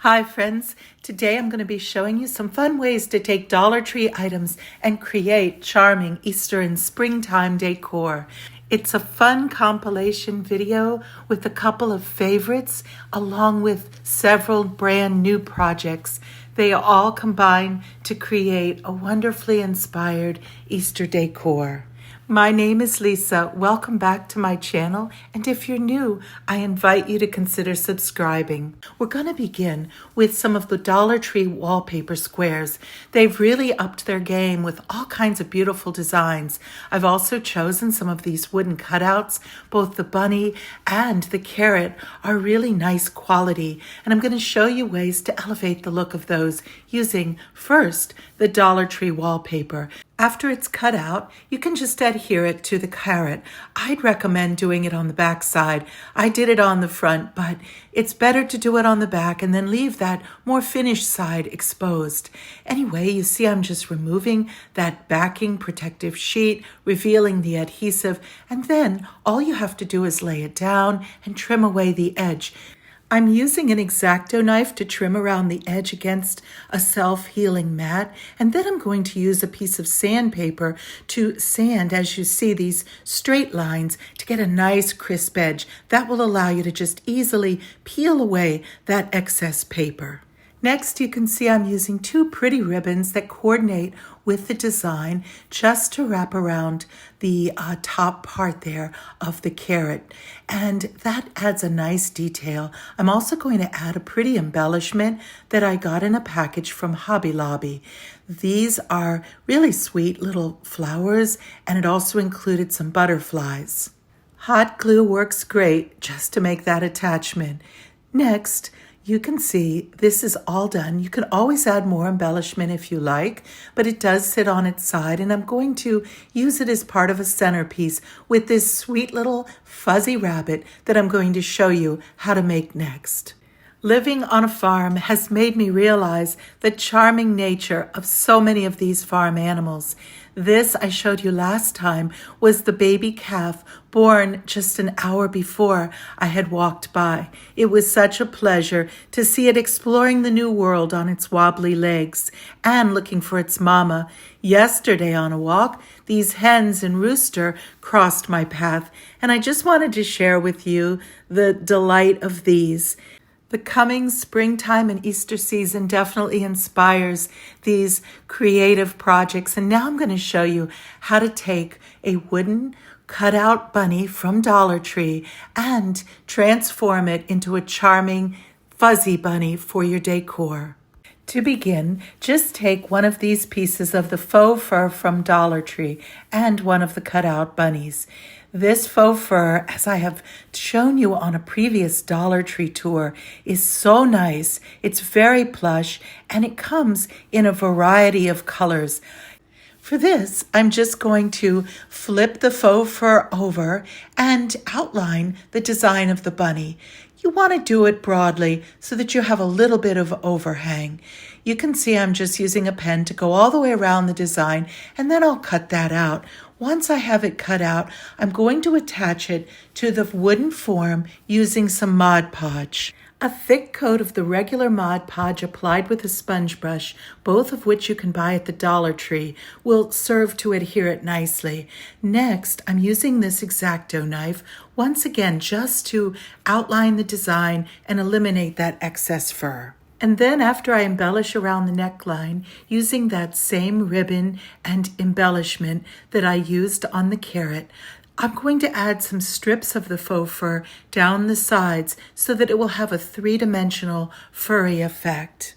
Hi friends, today I'm going to be showing you some fun ways to take Dollar Tree items and create charming Easter and springtime decor. It's a fun compilation video with a couple of favorites along with several brand new projects. They all combine to create a wonderfully inspired Easter decor. My name is Lisa. Welcome back to my channel, and if you're new, I invite you to consider subscribing. We're going to begin with some of the Dollar Tree wallpaper squares. They've really upped their game with all kinds of beautiful designs. I've also chosen some of these wooden cutouts. Both the bunny and the carrot are really nice quality, and I'm going to show you ways to elevate the look of those using, first, the Dollar Tree wallpaper. After it's cut out, you can just adhere it to the carrot. I'd recommend doing it on the back side. I did it on the front, but it's better to do it on the back and then leave that more finished side exposed. Anyway, you see I'm just removing that backing protective sheet, revealing the adhesive, and then all you have to do is lay it down and trim away the edge. I'm using an X-Acto knife to trim around the edge against a self-healing mat, and then I'm going to use a piece of sandpaper to sand, as you see, these straight lines to get a nice crisp edge. That will allow you to just easily peel away that excess paper. Next, you can see I'm using two pretty ribbons that coordinate with the design just to wrap around the top part there of the carrot. And that adds a nice detail. I'm also going to add a pretty embellishment that I got in a package from Hobby Lobby. These are really sweet little flowers, and it also included some butterflies. Hot glue works great just to make that attachment. Next, you can see this is all done. You can always add more embellishment if you like, but it does sit on its side, and I'm going to use it as part of a centerpiece with this sweet little fuzzy rabbit that I'm going to show you how to make next. Living on a farm has made me realize the charming nature of so many of these farm animals. This I showed you last time was the baby calf born just an hour before I had walked by. It was such a pleasure to see it exploring the new world on its wobbly legs and looking for its mama. Yesterday on a walk, these hens and rooster crossed my path, and I just wanted to share with you the delight of these. The coming springtime and Easter season definitely inspires these creative projects. And now I'm going to show you how to take a wooden cutout bunny from Dollar Tree and transform it into a charming fuzzy bunny for your decor. To begin, just take one of these pieces of the faux fur from Dollar Tree and one of the cutout bunnies. This faux fur, as I have shown you on a previous Dollar Tree tour, is so nice. It's very plush, and it comes in a variety of colors. For this, I'm just going to flip the faux fur over and outline the design of the bunny. You want to do it broadly so that you have a little bit of overhang. You can see I'm just using a pen to go all the way around the design, and then I'll cut that out. Once I have it cut out, I'm going to attach it to the wooden form using some Mod Podge. A thick coat of the regular Mod Podge applied with a sponge brush, both of which you can buy at the Dollar Tree, will serve to adhere it nicely. Next, I'm using this X-Acto knife, once again, just to outline the design and eliminate that excess fur. And then after I embellish around the neckline, using that same ribbon and embellishment that I used on the carrot, I'm going to add some strips of the faux fur down the sides so that it will have a three-dimensional furry effect.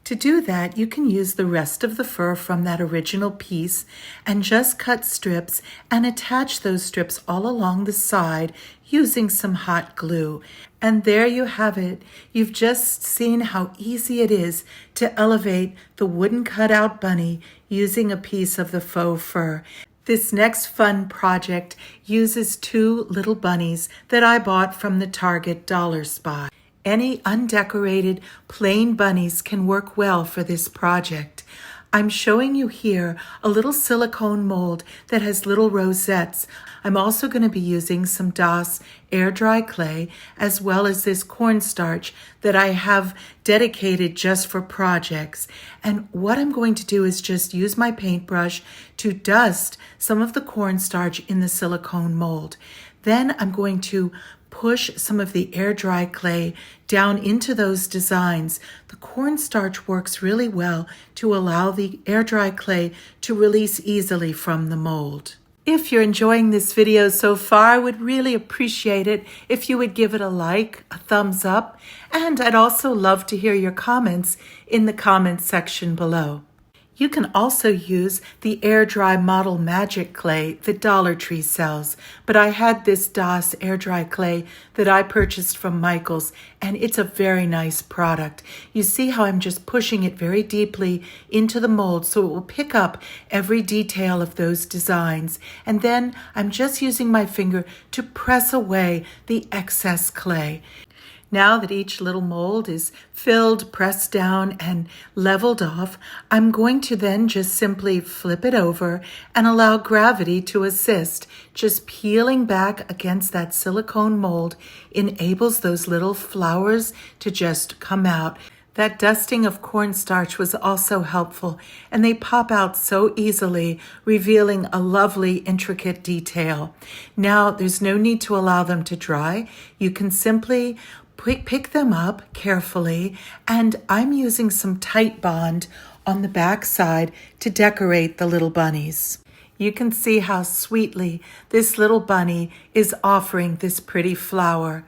To do that, you can use the rest of the fur from that original piece and just cut strips and attach those strips all along the side using some hot glue. And there you have it. You've just seen how easy it is to elevate the wooden cutout bunny using a piece of the faux fur. This next fun project uses two little bunnies that I bought from the Target Dollar Spot. Any undecorated plain bunnies can work well for this project. I'm showing you here a little silicone mold that has little rosettes. I'm also going to be using some DOS air dry clay as well as this cornstarch that I have dedicated just for projects. And what I'm going to do is just use my paintbrush to dust some of the cornstarch in the silicone mold. Then I'm going to push some of the air dry clay down into those designs. The cornstarch works really well to allow the air dry clay to release easily from the mold. If you're enjoying this video so far, I would really appreciate it if you would give it a like, a thumbs up, and I'd also love to hear your comments in the comments section below. You can also use the air dry model magic clay that Dollar Tree sells, but I had this DOS air dry clay that I purchased from Michael's, and it's a very nice product. You see how I'm just pushing it very deeply into the mold so it will pick up every detail of those designs, and then I'm just using my finger to press away the excess clay. Now that each little mold is filled, pressed down, and leveled off, I'm going to then just simply flip it over and allow gravity to assist. Just peeling back against that silicone mold enables those little flowers to just come out. That dusting of cornstarch was also helpful, and they pop out so easily, revealing a lovely, intricate detail. Now, there's no need to allow them to dry. You can simply pick them up carefully, and I'm using some Titebond on the back side to decorate the little bunnies. You can see how sweetly this little bunny is offering this pretty flower.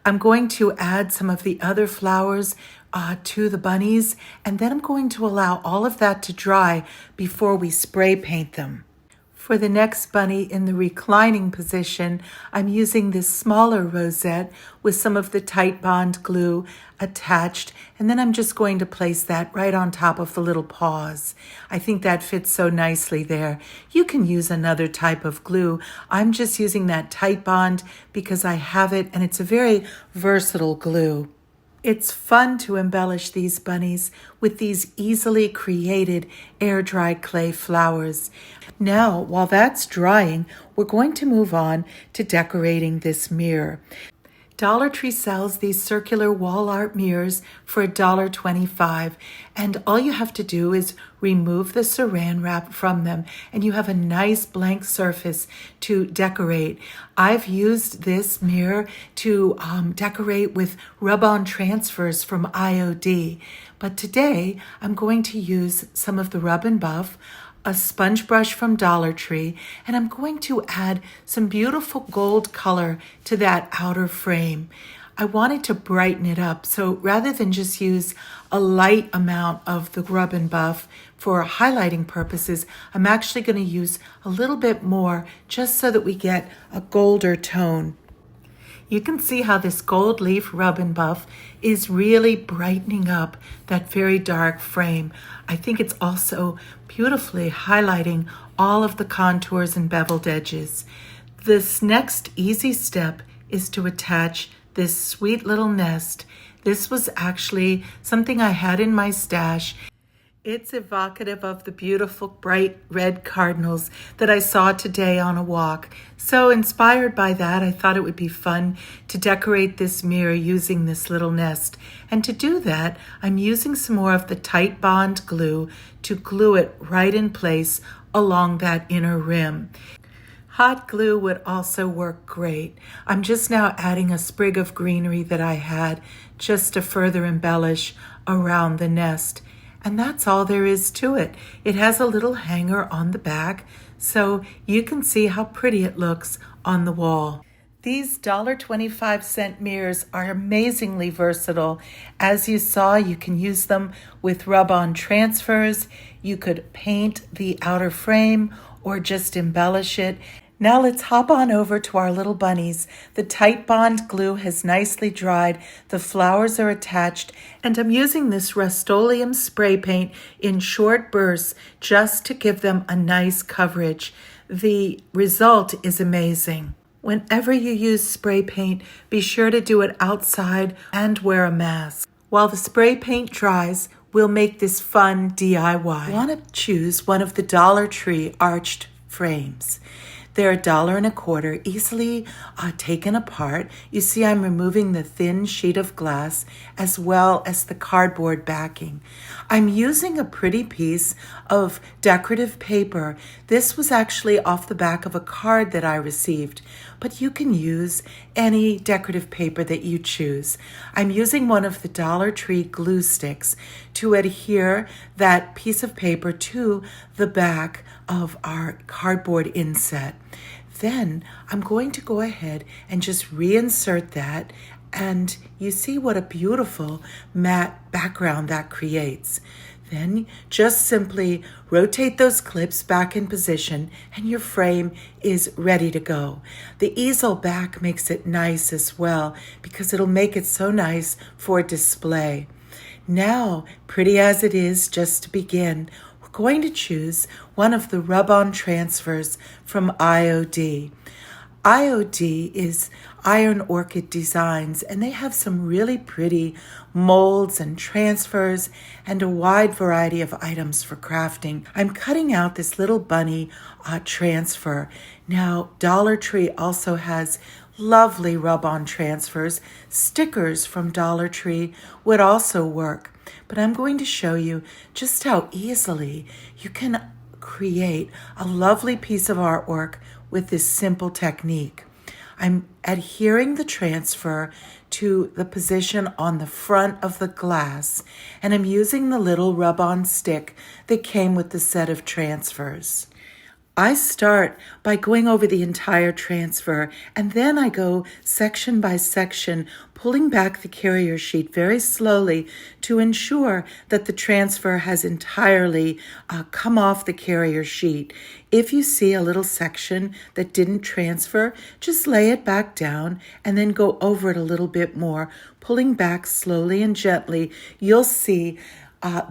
I'm going to add some of the other flowers to the bunnies, and then I'm going to allow all of that to dry before we spray paint them. For the next bunny in the reclining position, I'm using this smaller rosette with some of the Titebond glue attached, and then I'm just going to place that right on top of the little paws. I think that fits so nicely there. You can use another type of glue. I'm just using that Titebond because I have it, and it's a very versatile glue. It's fun to embellish these bunnies with these easily created air dry clay flowers. Now, while that's drying, we're going to move on to decorating this mirror. Dollar Tree sells these circular wall art mirrors for $1.25, and all you have to do is remove the saran wrap from them, and you have a nice blank surface to decorate. I've used this mirror to decorate with rub-on transfers from IOD, but today I'm going to use some of the Rub and Buff, a sponge brush from Dollar Tree, and I'm going to add some beautiful gold color to that outer frame. I wanted to brighten it up, so rather than just use a light amount of the Rub and Buff for highlighting purposes, I'm actually going to use a little bit more just so that we get a golder tone. You can see how this gold leaf Rub and Buff is really brightening up that very dark frame. I think it's also beautifully highlighting all of the contours and beveled edges. This next easy step is to attach this sweet little nest. This was actually something I had in my stash. It's evocative of the beautiful bright red cardinals that I saw today on a walk. So inspired by that, I thought it would be fun to decorate this mirror using this little nest. And to do that, I'm using some more of the Titebond glue to glue it right in place along that inner rim. Hot glue would also work great. I'm just now adding a sprig of greenery that I had just to further embellish around the nest. And that's all there is to it. It has a little hanger on the back, so you can see how pretty it looks on the wall. These $1.25 mirrors are amazingly versatile. As you saw, you can use them with rub-on transfers. You could paint the outer frame or just embellish it. Now let's hop on over to our little bunnies. The Titebond glue has nicely dried, the flowers are attached, and I'm using this Rust-Oleum spray paint in short bursts just to give them a nice coverage. The result is amazing. Whenever you use spray paint, be sure to do it outside and wear a mask. While the spray paint dries, we'll make this fun DIY. I want to choose one of the Dollar Tree arched frames. They're $1.25, easily taken apart. You see I'm removing the thin sheet of glass as well as the cardboard backing. I'm using a pretty piece of decorative paper. This was actually off the back of a card that I received, but you can use any decorative paper that you choose. I'm using one of the Dollar Tree glue sticks to adhere that piece of paper to the back of our cardboard inset. Then I'm going to go ahead and just reinsert that, and you see what a beautiful matte background that creates. Then just simply rotate those clips back in position and your frame is ready to go. The easel back makes it nice as well because it'll make it so nice for display. Now, pretty as it is, just to begin, we're going to choose one of the rub-on transfers from IOD. IOD is Iron Orchid Designs, and they have some really pretty molds and transfers and a wide variety of items for crafting. I'm cutting out this little bunny transfer. Now, Dollar Tree also has lovely rub-on transfers. Stickers from Dollar Tree would also work, but I'm going to show you just how easily you can create a lovely piece of artwork with this simple technique. I'm adhering the transfer to the position on the front of the glass, and I'm using the little rub-on stick that came with the set of transfers. I start by going over the entire transfer, and then I go section by section, pulling back the carrier sheet very slowly to ensure that the transfer has entirely come off the carrier sheet. If you see a little section that didn't transfer, just lay it back down and then go over it a little bit more, pulling back slowly and gently. You'll see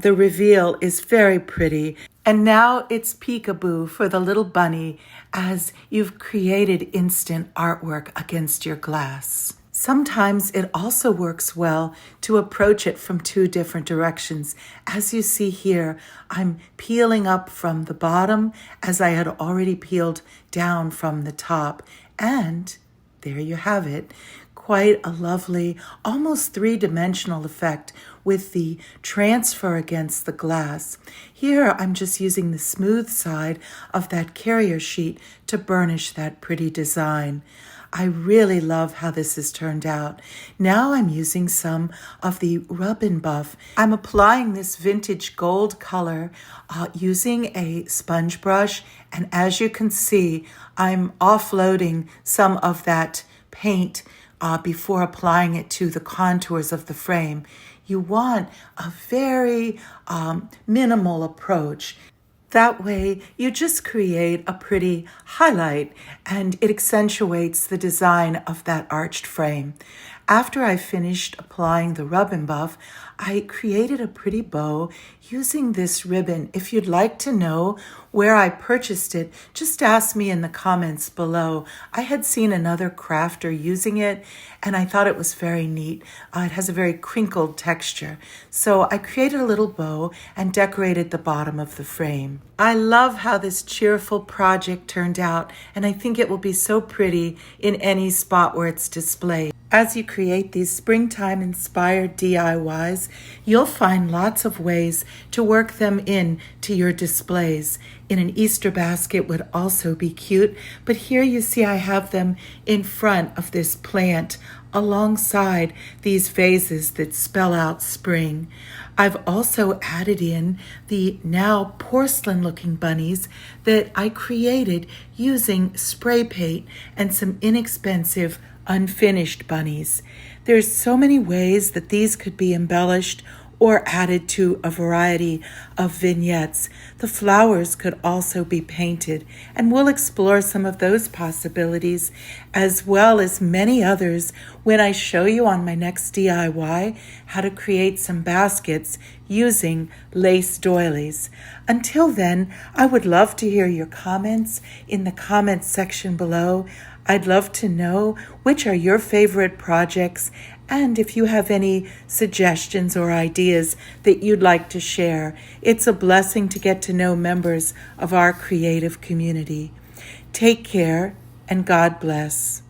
the reveal is very pretty. And now it's peekaboo for the little bunny as you've created instant artwork against your glass. Sometimes it also works well to approach it from two different directions. As you see here, I'm peeling up from the bottom as I had already peeled down from the top. And there you have it. Quite a lovely, almost three-dimensional effect with the transfer against the glass. Here, I'm just using the smooth side of that carrier sheet to burnish that pretty design. I really love how this has turned out. Now I'm using some of the Rub and Buff. I'm applying this vintage gold color using a sponge brush, and as you can see, I'm offloading some of that paint before applying it to the contours of the frame. You want a very minimal approach. That way, you just create a pretty highlight and it accentuates the design of that arched frame. After I finished applying the Rub and Buff, I created a pretty bow using this ribbon. If you'd like to know where I purchased it, just ask me in the comments below. I had seen another crafter using it and I thought it was very neat. It has a very crinkled texture. So I created a little bow and decorated the bottom of the frame. I love how this cheerful project turned out, and I think it will be so pretty in any spot where it's displayed. As you create these springtime-inspired DIYs, you'll find lots of ways to work them in to your displays. In an Easter basket would also be cute, but here you see I have them in front of this plant alongside these vases that spell out spring. I've also added in the now porcelain-looking bunnies that I created using spray paint and some inexpensive unfinished bunnies. There's so many ways that these could be embellished or added to a variety of vignettes. The flowers could also be painted, and we'll explore some of those possibilities as well as many others when I show you on my next DIY how to create some baskets using lace doilies. Until then, I would love to hear your comments in the comments section below. I'd love to know which are your favorite projects and if you have any suggestions or ideas that you'd like to share. It's a blessing to get to know members of our creative community. Take care and God bless.